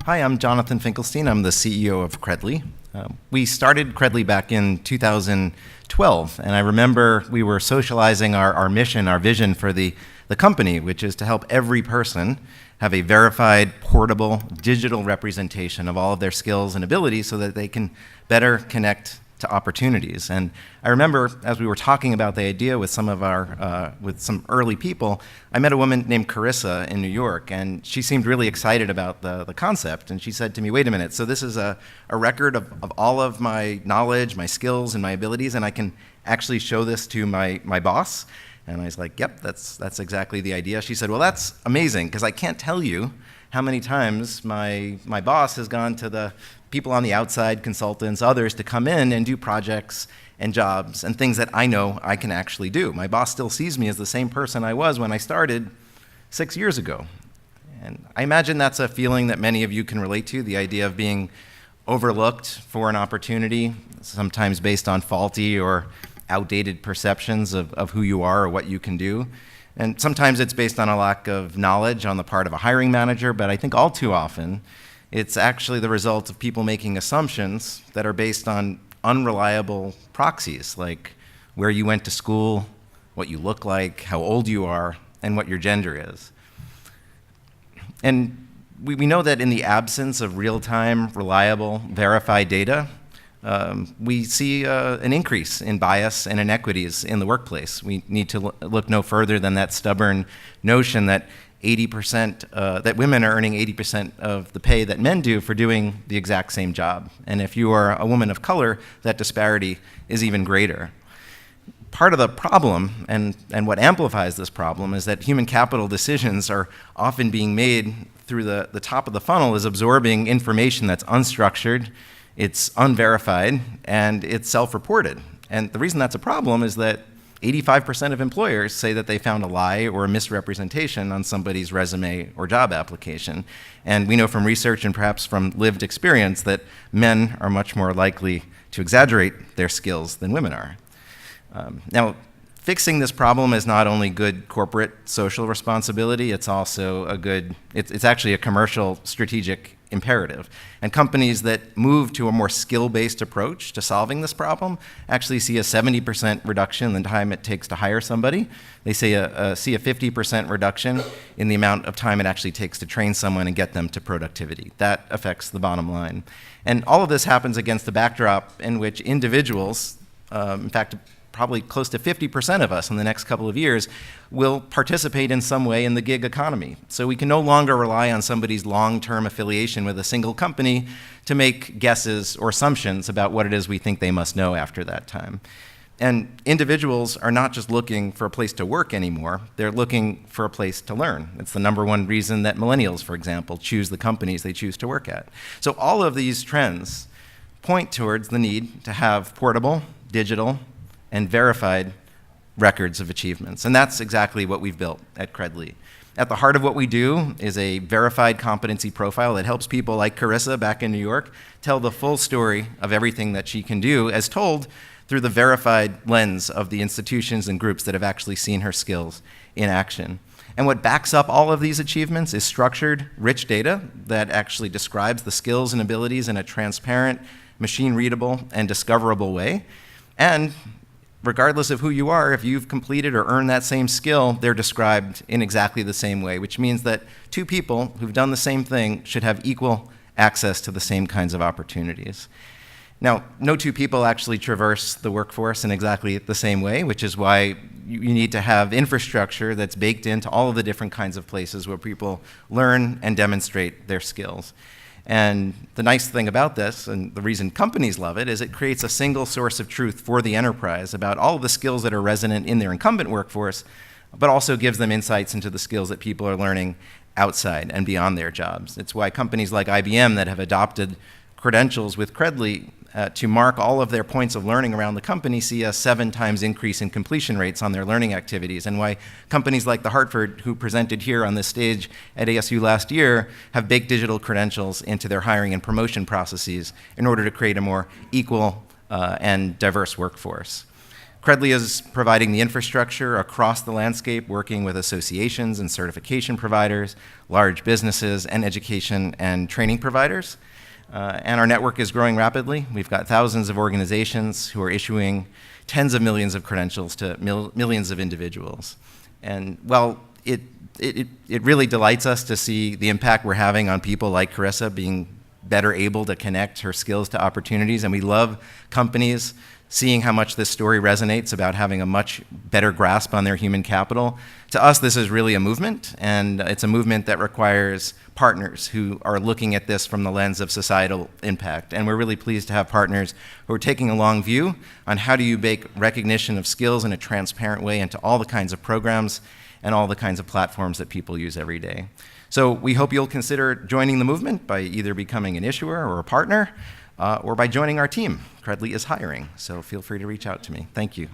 Hi, I'm Jonathan Finkelstein. I'm the CEO of Credly. We started Credly back in 2012, and I remember we were socializing our mission, our vision for the company, which is to help every person have a verified, portable, digital representation of all of their skills and abilities so that they can better connect to opportunities. And I remember as we were talking about the idea with some early people, I met a woman named Carissa in New York, and she seemed really excited about the concept. And she said to me, wait a minute, so this is a record of all of my knowledge, my skills, and my abilities, and I can actually show this to my boss? And I was like, yep, that's exactly the idea. She said, well, that's amazing, because I can't tell you how many times my boss has gone to the people on the outside, consultants, others, to come in and do projects and jobs and things that I know I can actually do. My boss still sees me as the same person I was when I started 6 years ago. And I imagine that's a feeling that many of you can relate to, the idea of being overlooked for an opportunity, sometimes based on faulty or outdated perceptions of who you are or what you can do. And sometimes it's based on a lack of knowledge on the part of a hiring manager, but I think all too often it's actually the result of people making assumptions that are based on unreliable proxies, like where you went to school, what you look like, how old you are, and what your gender is. And we know that in the absence of real-time, reliable, verified data, we see an increase in bias and inequities in the workplace. We need to look no further than that stubborn notion that 80%, that women are earning 80% of the pay that men do for doing the exact same job. And if you are a woman of color, that disparity is even greater. Part of the problem, and what amplifies this problem, is that human capital decisions are often being made through the top of the funnel, is absorbing information that's unstructured, it's unverified, and it's self-reported. And the reason that's a problem is that 85% of employers say that they found a lie or a misrepresentation on somebody's resume or job application. And we know from research and perhaps from lived experience that men are much more likely to exaggerate their skills than women are. Now, fixing this problem is not only good corporate social responsibility, it's also it's actually a commercial strategic imperative. And companies that move to a more skill-based approach to solving this problem actually see a 70% reduction in the time it takes to hire somebody. They see a 50% reduction in the amount of time it actually takes to train someone and get them to productivity. That affects the bottom line. And all of this happens against the backdrop in which individuals, in fact, probably close to 50% of us in the next couple of years will participate in some way in the gig economy. So we can no longer rely on somebody's long-term affiliation with a single company to make guesses or assumptions about what it is we think they must know after that time. And individuals are not just looking for a place to work anymore, they're looking for a place to learn. It's the number one reason that millennials, for example, choose the companies they choose to work at. So all of these trends point towards the need to have portable, digital, and verified records of achievements. And that's exactly what we've built at Credly. At the heart of what we do is a verified competency profile that helps people like Carissa back in New York tell the full story of everything that she can do as told through the verified lens of the institutions and groups that have actually seen her skills in action. And what backs up all of these achievements is structured, rich data that actually describes the skills and abilities in a transparent, machine-readable, and discoverable way. And regardless of who you are, if you've completed or earned that same skill, they're described in exactly the same way, which means that two people who've done the same thing should have equal access to the same kinds of opportunities. Now, no two people actually traverse the workforce in exactly the same way, which is why you need to have infrastructure that's baked into all of the different kinds of places where people learn and demonstrate their skills. And the nice thing about this, and the reason companies love it, is it creates a single source of truth for the enterprise about all of the skills that are resonant in their incumbent workforce, but also gives them insights into the skills that people are learning outside and beyond their jobs. It's why companies like IBM that have adopted credentials with Credly to mark all of their points of learning around the company see a 7 times increase in completion rates on their learning activities, and why companies like the Hartford, who presented here on this stage at ASU last year, have baked digital credentials into their hiring and promotion processes in order to create a more equal and diverse workforce. Credly is providing the infrastructure across the landscape, working with associations and certification providers, large businesses, and education and training providers. And our network is growing rapidly. We've got thousands of organizations who are issuing tens of millions of credentials to millions of individuals. And well, it really delights us to see the impact we're having on people like Carissa being better able to connect her skills to opportunities. And we love companies seeing how much this story resonates about having a much better grasp on their human capital. To us, this is really a movement, and it's a movement that requires partners who are looking at this from the lens of societal impact. And we're really pleased to have partners who are taking a long view on how do you make recognition of skills in a transparent way into all the kinds of programs and all the kinds of platforms that people use every day. So we hope you'll consider joining the movement by either becoming an issuer or a partner, or by joining our team. Credly is hiring, so feel free to reach out to me. Thank you.